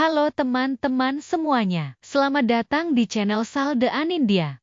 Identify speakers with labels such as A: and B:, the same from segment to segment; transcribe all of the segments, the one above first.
A: Halo teman-teman semuanya, selamat datang di channel Salde Anindya.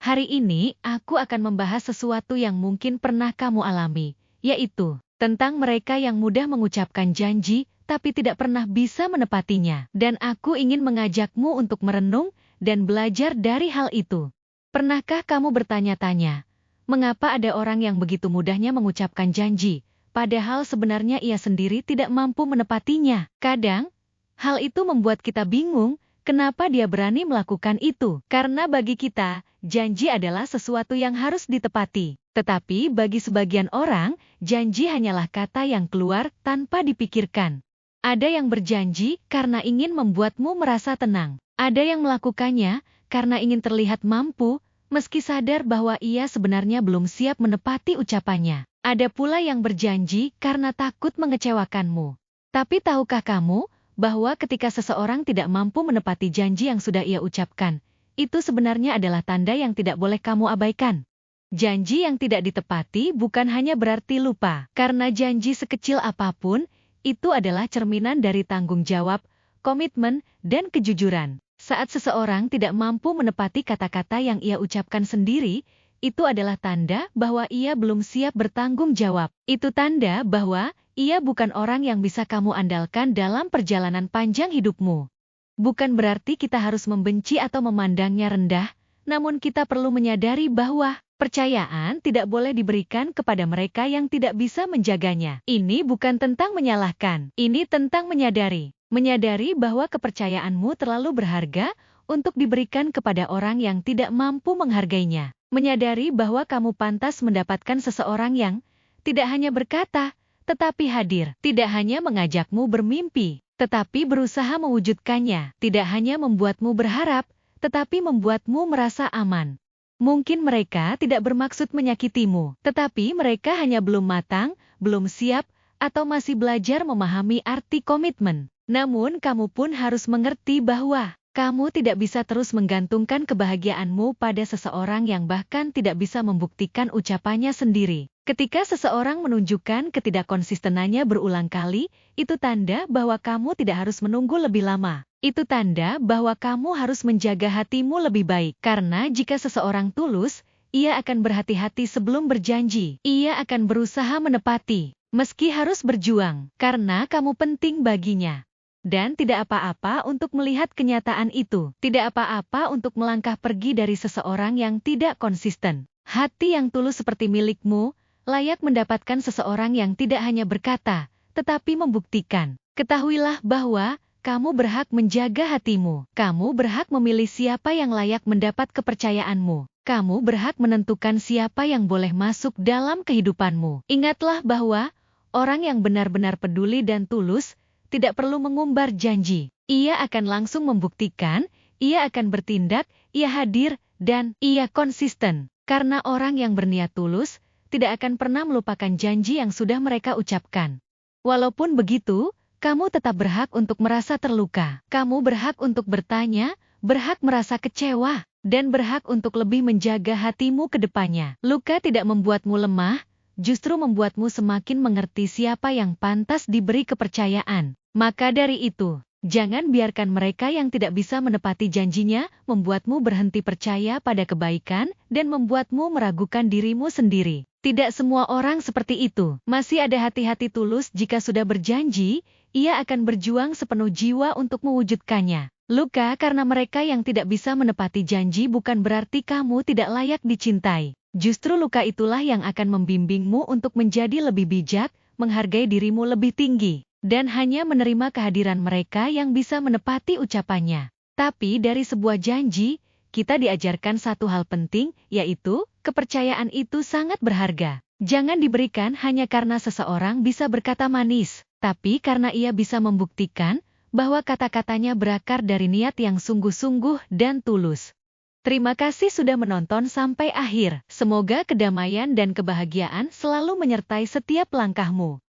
A: Hari ini aku akan membahas sesuatu yang mungkin pernah kamu alami, yaitu tentang mereka yang mudah mengucapkan janji tapi tidak pernah bisa menepatinya. Dan aku ingin mengajakmu untuk merenung dan belajar dari hal itu. Pernahkah kamu bertanya-tanya, mengapa ada orang yang begitu mudahnya mengucapkan janji, padahal sebenarnya ia sendiri tidak mampu menepatinya? Kadang, hal itu membuat kita bingung, kenapa dia berani melakukan itu. Karena bagi kita, janji adalah sesuatu yang harus ditepati. Tetapi bagi sebagian orang, janji hanyalah kata yang keluar tanpa dipikirkan. Ada yang berjanji karena ingin membuatmu merasa tenang. Ada yang melakukannya karena ingin terlihat mampu, meski sadar bahwa ia sebenarnya belum siap menepati ucapannya. Ada pula yang berjanji karena takut mengecewakanmu. Tapi tahukah kamu, bahwa ketika seseorang tidak mampu menepati janji yang sudah ia ucapkan, itu sebenarnya adalah tanda yang tidak boleh kamu abaikan. Janji yang tidak ditepati bukan hanya berarti lupa, karena janji sekecil apapun, itu adalah cerminan dari tanggung jawab, komitmen, dan kejujuran. Saat seseorang tidak mampu menepati kata-kata yang ia ucapkan sendiri, itu adalah tanda bahwa ia belum siap bertanggung jawab. Itu tanda bahwa ia bukan orang yang bisa kamu andalkan dalam perjalanan panjang hidupmu. Bukan berarti kita harus membenci atau memandangnya rendah, namun kita perlu menyadari bahwa percayaan tidak boleh diberikan kepada mereka yang tidak bisa menjaganya. Ini bukan tentang menyalahkan, ini tentang menyadari. Menyadari bahwa kepercayaanmu terlalu berharga untuk diberikan kepada orang yang tidak mampu menghargainya. Menyadari bahwa kamu pantas mendapatkan seseorang yang tidak hanya berkata, tetapi hadir. Tidak hanya mengajakmu bermimpi, tetapi berusaha mewujudkannya. Tidak hanya membuatmu berharap, tetapi membuatmu merasa aman. Mungkin mereka tidak bermaksud menyakitimu, tetapi mereka hanya belum matang, belum siap, atau masih belajar memahami arti komitmen. Namun kamu pun harus mengerti bahwa kamu tidak bisa terus menggantungkan kebahagiaanmu pada seseorang yang bahkan tidak bisa membuktikan ucapannya sendiri. Ketika seseorang menunjukkan ketidakkonsistenannya berulang kali, itu tanda bahwa kamu tidak harus menunggu lebih lama. Itu tanda bahwa kamu harus menjaga hatimu lebih baik. Karena jika seseorang tulus, ia akan berhati-hati sebelum berjanji. Ia akan berusaha menepati, meski harus berjuang, karena kamu penting baginya. Dan tidak apa-apa untuk melihat kenyataan itu. Tidak apa-apa untuk melangkah pergi dari seseorang yang tidak konsisten. Hati yang tulus seperti milikmu layak mendapatkan seseorang yang tidak hanya berkata, tetapi membuktikan. Ketahuilah bahwa kamu berhak menjaga hatimu. Kamu berhak memilih siapa yang layak mendapat kepercayaanmu. Kamu berhak menentukan siapa yang boleh masuk dalam kehidupanmu. Ingatlah bahwa orang yang benar-benar peduli dan tulus tidak perlu mengumbar janji. Ia akan langsung membuktikan, ia akan bertindak, ia hadir, dan ia konsisten. Karena orang yang berniat tulus tidak akan pernah melupakan janji yang sudah mereka ucapkan. Walaupun begitu, kamu tetap berhak untuk merasa terluka. Kamu berhak untuk bertanya, berhak merasa kecewa, dan berhak untuk lebih menjaga hatimu ke depannya. Luka tidak membuatmu lemah, justru membuatmu semakin mengerti siapa yang pantas diberi kepercayaan. Maka dari itu, jangan biarkan mereka yang tidak bisa menepati janjinya membuatmu berhenti percaya pada kebaikan dan membuatmu meragukan dirimu sendiri. Tidak semua orang seperti itu. Masih ada hati-hati tulus jika sudah berjanji, ia akan berjuang sepenuh jiwa untuk mewujudkannya. Luka karena mereka yang tidak bisa menepati janji bukan berarti kamu tidak layak dicintai. Justru luka itulah yang akan membimbingmu untuk menjadi lebih bijak, menghargai dirimu lebih tinggi, dan hanya menerima kehadiran mereka yang bisa menepati ucapannya. Tapi dari sebuah janji, kita diajarkan satu hal penting, yaitu kepercayaan itu sangat berharga. Jangan diberikan hanya karena seseorang bisa berkata manis, tapi karena ia bisa membuktikan bahwa kata-katanya berakar dari niat yang sungguh-sungguh dan tulus. Terima kasih sudah menonton sampai akhir. Semoga kedamaian dan kebahagiaan selalu menyertai setiap langkahmu.